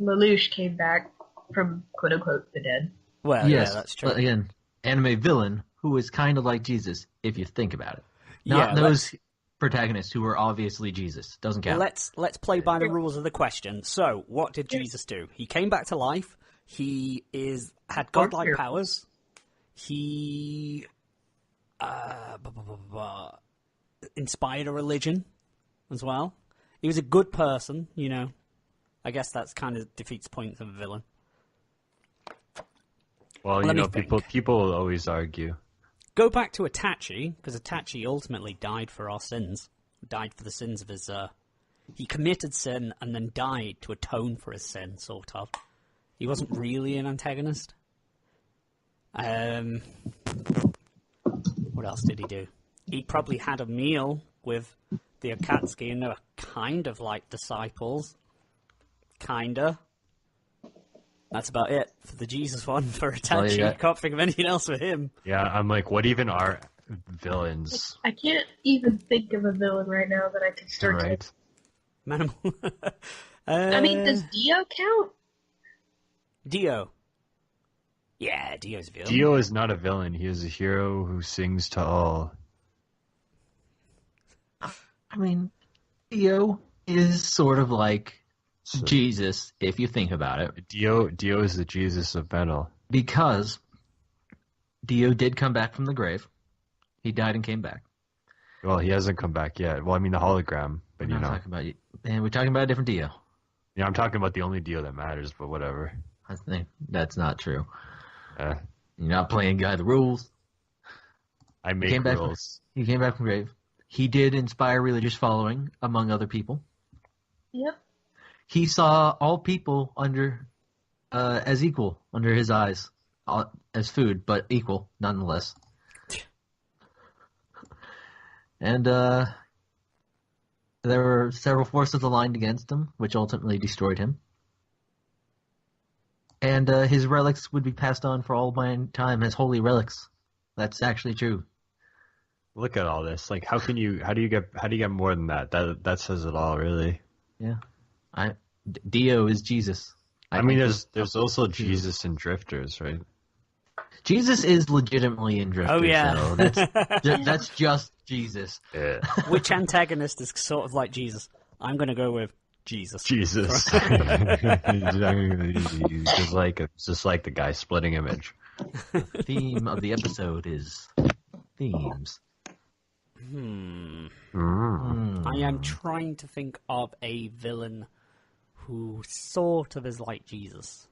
[SPEAKER 5] Lelouch came back from quote-unquote the dead.
[SPEAKER 2] Well,
[SPEAKER 4] Yes,
[SPEAKER 2] yeah, that's true.
[SPEAKER 4] but again, anime villain who is kind of like Jesus if you think about it. Not those protagonists who were obviously Jesus. Doesn't count.
[SPEAKER 2] Let's play by the rules of the question. So, what did Jesus do? He came back to life. He had godlike powers. He inspired a religion as well. He was a good person, I guess that's kind of defeats points of a villain.
[SPEAKER 3] Well, people will always argue.
[SPEAKER 2] Go back to Itachi, because Itachi ultimately died for our sins. Died for the sins of his... He committed sin and then died to atone for his sin, sort of. He wasn't really an antagonist. What else did he do? He probably had a meal with the Akatsuki, and they were kind of like disciples. Kinda. That's about it for the Jesus one for Itachi. I can't think of anything else for him.
[SPEAKER 3] Yeah, I'm like, what even are villains?
[SPEAKER 5] I can't even think of a villain right now that I can start to...
[SPEAKER 3] Right.
[SPEAKER 2] Manimal.
[SPEAKER 5] I mean, does Dio count?
[SPEAKER 2] Dio. Yeah, Dio's a villain.
[SPEAKER 3] Dio is not a villain. He is a hero who sings to all.
[SPEAKER 4] I mean, Dio is sort of like Jesus, if you think about it.
[SPEAKER 3] Dio is the Jesus of metal.
[SPEAKER 4] Because Dio did come back from the grave. He died and came back.
[SPEAKER 3] Well, he hasn't come back yet. Well, I mean the hologram, but
[SPEAKER 4] We're talking about and we're talking about a different Dio.
[SPEAKER 3] Yeah, I'm talking about the only Dio that matters, but whatever.
[SPEAKER 4] I think that's not true.
[SPEAKER 3] Uh,
[SPEAKER 4] You're not playing by the rules.
[SPEAKER 3] I make rules.
[SPEAKER 4] He came back from the grave. He did inspire religious following among other people.
[SPEAKER 5] Yep.
[SPEAKER 4] He saw all people as equal under his eyes, as food, but equal nonetheless. And There were several forces aligned against him, which ultimately destroyed him. And his relics would be passed on for all time as holy relics. That's actually true.
[SPEAKER 3] Look at all this. Like, how do you get more than that? That says it all, really.
[SPEAKER 4] Yeah. Dio is Jesus.
[SPEAKER 3] I mean, there's also Jesus in Drifters, right?
[SPEAKER 4] Jesus is legitimately in Drifters.
[SPEAKER 2] Oh, yeah.
[SPEAKER 4] So that's just Jesus.
[SPEAKER 3] Yeah.
[SPEAKER 2] Which antagonist is sort of like Jesus? I'm going to go with Jesus.
[SPEAKER 3] Jesus. just like the guy splitting image.
[SPEAKER 4] The theme of the episode is themes.
[SPEAKER 2] I am trying to think of a villain who sort of is like Jesus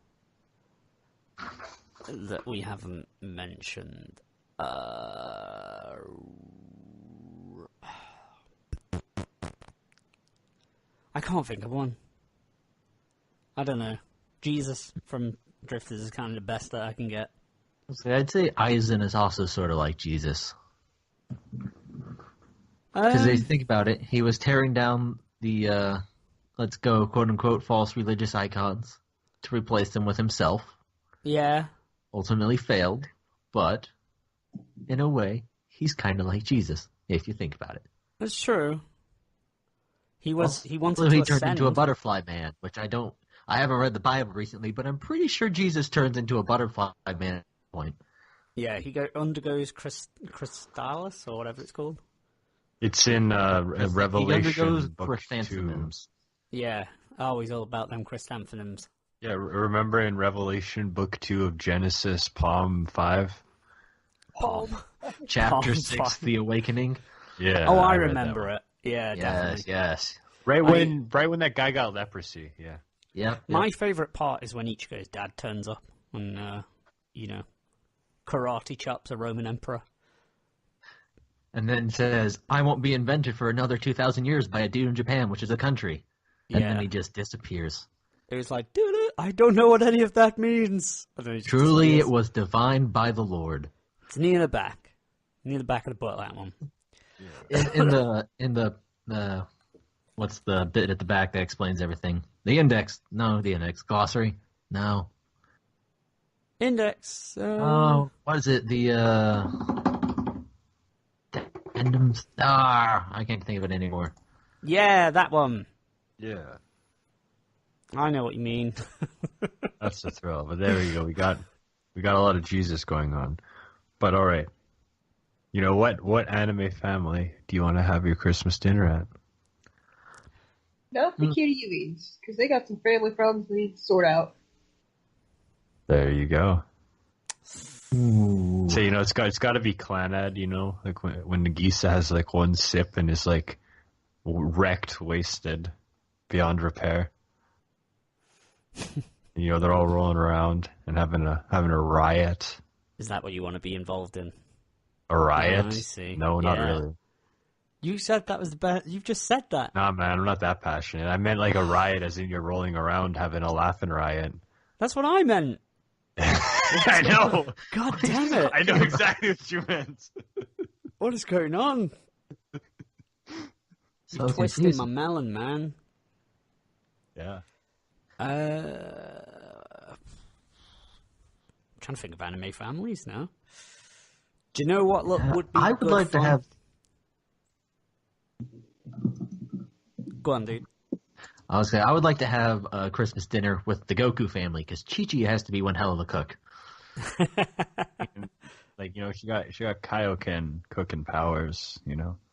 [SPEAKER 2] that we haven't mentioned. I can't think of one. I don't know. Jesus from Drifters is kind of the best that I can get.
[SPEAKER 4] I'd say Aizen is also sort of like Jesus. Because if you think about it, he was tearing down the, let's go, quote-unquote, false religious icons to replace them with himself.
[SPEAKER 2] Yeah.
[SPEAKER 4] Ultimately failed, but in a way, he's kind of like Jesus, if you think about it.
[SPEAKER 2] That's true. He wanted
[SPEAKER 4] He
[SPEAKER 2] to
[SPEAKER 4] turned
[SPEAKER 2] ascend.
[SPEAKER 4] into a butterfly man, which I haven't read the Bible recently, but I'm pretty sure Jesus turns into a butterfly man at one point.
[SPEAKER 2] Yeah, he undergoes Crystallis, or whatever it's called.
[SPEAKER 3] It's in Revelation.
[SPEAKER 4] He undergoes
[SPEAKER 3] book
[SPEAKER 4] chrysanthemums.
[SPEAKER 2] Yeah, always all about them chrysanthemums.
[SPEAKER 3] Yeah, remember in Revelation Book 2 of Genesis, Palm 5?
[SPEAKER 4] Chapter
[SPEAKER 2] Palm
[SPEAKER 4] 6,
[SPEAKER 2] 5.
[SPEAKER 4] The Awakening.
[SPEAKER 3] Yeah.
[SPEAKER 2] Oh, I
[SPEAKER 3] read that
[SPEAKER 2] remember
[SPEAKER 3] one.
[SPEAKER 2] it. Yeah, definitely.
[SPEAKER 4] Yes.
[SPEAKER 3] Right when that guy got leprosy, yeah.
[SPEAKER 4] Yeah.
[SPEAKER 2] My favourite part is when Ichigo's dad turns up and, karate chops a Roman emperor.
[SPEAKER 4] And then says, I won't be invented for another 2,000 years by a dude in Japan, which is a country. And then he just disappears.
[SPEAKER 2] It was like, dude, I don't know what any of that means.
[SPEAKER 4] Truly, it was divined by the Lord.
[SPEAKER 2] It's near the back. Near the back of the butt, that one.
[SPEAKER 4] In the what's the bit at the back that explains everything? The index. No, the index. Glossary. No.
[SPEAKER 2] Index.
[SPEAKER 4] Oh, what is it? The addendums. I can't think of it anymore.
[SPEAKER 2] Yeah, that one.
[SPEAKER 3] Yeah.
[SPEAKER 2] I know what you mean.
[SPEAKER 3] That's the thrill. But there we go. We got a lot of Jesus going on. But all right. You know what? What anime family do you want to have your Christmas dinner at?
[SPEAKER 5] No, the Kiryuis, because they got some family problems they need to sort out.
[SPEAKER 3] There you go.
[SPEAKER 4] Ooh.
[SPEAKER 3] So it's got to be Clanad, like when Nagisa has like one sip and is like wrecked, wasted, beyond repair. They're all rolling around and having a riot.
[SPEAKER 2] Is that what you want to be involved in?
[SPEAKER 3] A riot?
[SPEAKER 2] I see.
[SPEAKER 3] No, not really.
[SPEAKER 2] You said that was the best. You've just said that.
[SPEAKER 3] Nah, man, I'm not that passionate. I meant like a riot, as in you're rolling around having a laughing riot.
[SPEAKER 2] That's what I meant.
[SPEAKER 3] I know.
[SPEAKER 2] God damn it!
[SPEAKER 3] I know exactly what you meant.
[SPEAKER 2] What is going on?
[SPEAKER 4] So
[SPEAKER 2] You're twisting
[SPEAKER 4] confusing.
[SPEAKER 2] my melon, man.
[SPEAKER 3] Yeah.
[SPEAKER 2] I'm trying to think of anime families now. Do you know what would be
[SPEAKER 4] I would
[SPEAKER 2] good
[SPEAKER 4] like
[SPEAKER 2] fun?
[SPEAKER 4] to have.
[SPEAKER 2] Go on, dude.
[SPEAKER 4] I would like to have a Christmas dinner with the Goku family because Chi-Chi has to be one hell of a cook.
[SPEAKER 3] Like she got Kaioken cooking powers.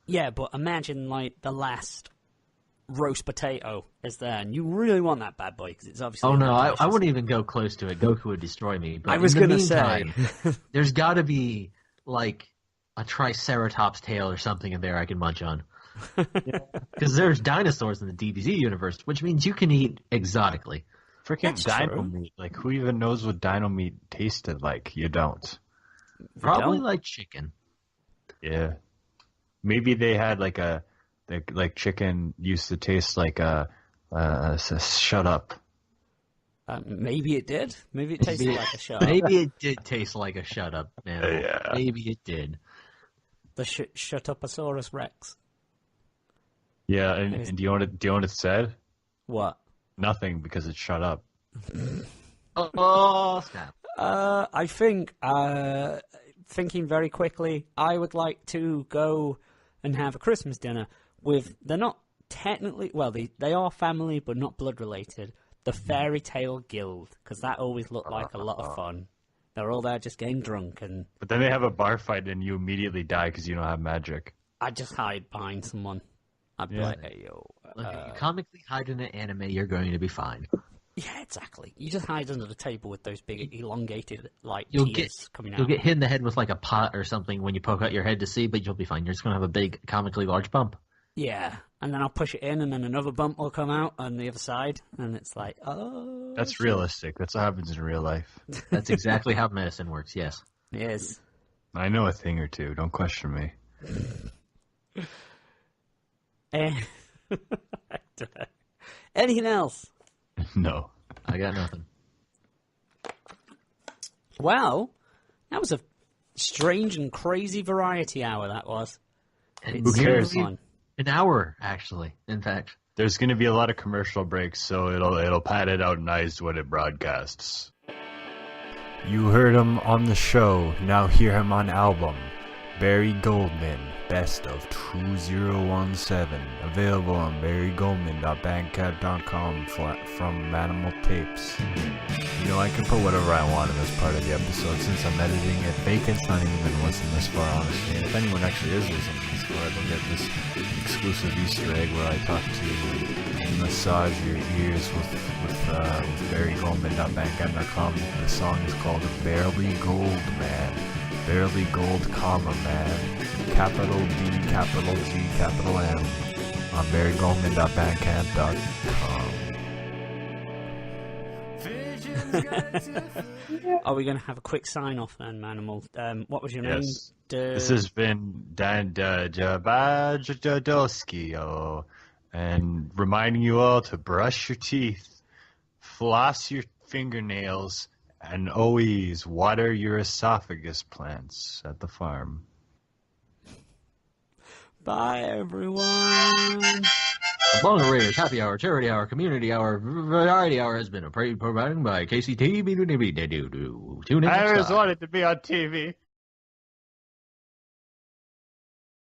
[SPEAKER 2] Yeah, but imagine like the last roast potato is there, and you really want that bad boy because it's obviously.
[SPEAKER 4] Oh no, I
[SPEAKER 2] delicious.
[SPEAKER 4] wouldn't even go close to it. Goku would destroy me. But
[SPEAKER 2] I was
[SPEAKER 4] in the
[SPEAKER 2] gonna say.
[SPEAKER 4] meantime, there's got to be like a Triceratops tail or something in there I can munch on. Because there's dinosaurs in the DBZ universe, which means you can eat exotically.
[SPEAKER 3] Freaking
[SPEAKER 2] That's
[SPEAKER 3] dino
[SPEAKER 2] true.
[SPEAKER 3] meat. Like, who even knows what dino meat tasted like? You don't.
[SPEAKER 4] Probably
[SPEAKER 2] don't?
[SPEAKER 4] like chicken.
[SPEAKER 3] Yeah. Maybe they had like chicken used to taste like a shut up.
[SPEAKER 2] Maybe it did. Maybe it tasted like a shut.
[SPEAKER 4] Maybe it did taste like a shut up, man.
[SPEAKER 3] Yeah.
[SPEAKER 4] Maybe it did.
[SPEAKER 2] The Shut Uposaurus Rex.
[SPEAKER 3] Yeah, and do you know what it said?
[SPEAKER 2] What?
[SPEAKER 3] Nothing, because it shut up.
[SPEAKER 4] Oh, snap.
[SPEAKER 2] I think, thinking very quickly, I would like to go and have a Christmas dinner with, they're not technically, well, they are family, but not blood related, the Fairy Tale Guild, because that always looked like a lot of fun. They're all there just getting drunk, and...
[SPEAKER 3] But then they have a bar fight and you immediately die because you don't have magic.
[SPEAKER 2] I'd just hide behind someone. I'd be like, hey, yo...
[SPEAKER 4] Look, if you comically hide in an anime, you're going to be fine.
[SPEAKER 2] Yeah, exactly. You just hide under the table with those big elongated, like,
[SPEAKER 4] You'll
[SPEAKER 2] tears coming out.
[SPEAKER 4] You'll get hit in the head with like a pot or something when you poke out your head to see, but you'll be fine. You're just going to have a big, comically large bump.
[SPEAKER 2] Yeah, and then I'll push it in, and then another bump will come out on the other side, and it's like, oh...
[SPEAKER 3] That's realistic. That's what happens in real life.
[SPEAKER 4] That's exactly how medicine works, yes.
[SPEAKER 2] Yes.
[SPEAKER 3] I know a thing or two. Don't question me.
[SPEAKER 2] Anything else?
[SPEAKER 3] No.
[SPEAKER 4] I got nothing.
[SPEAKER 2] Well, that was a strange and crazy variety hour, that was.
[SPEAKER 4] And
[SPEAKER 3] Who cares?
[SPEAKER 2] Fun.
[SPEAKER 4] An hour, actually, in fact.
[SPEAKER 3] There's going to be a lot of commercial breaks, so it'll pad it out nice when it broadcasts. You heard him on the show, now hear him on album. Barry Goldman, Best of 2017. Available on barrygoldman.bandcamp.com from Manimal Tapes. You know, I can put whatever I want in this part of the episode since I'm editing it. Vacant's not even going to listen this far, honestly. And if anyone actually is listening this far, they'll get this exclusive Easter egg where I talk to you and massage your ears with barrygoldman.bandcamp.com. The song is called Barely Gold Man. Barely Gold, man. Capital B, capital G, capital M. On barrygoldman.bandcamp.com.
[SPEAKER 2] Are we going to have a quick sign-off then, Manimal? What was your name?
[SPEAKER 3] Yes. This has been Dan Jabadoski, and reminding you all to brush your teeth, floss your fingernails, and always water your esophagus plants at the farm.
[SPEAKER 2] Bye, everyone.
[SPEAKER 4] Manga Raiders, Happy Hour, Charity Hour, Community Hour, Variety Hour has been provided by KCT. Tune in
[SPEAKER 3] I
[SPEAKER 4] next
[SPEAKER 3] always
[SPEAKER 4] time.
[SPEAKER 3] wanted to be on TV.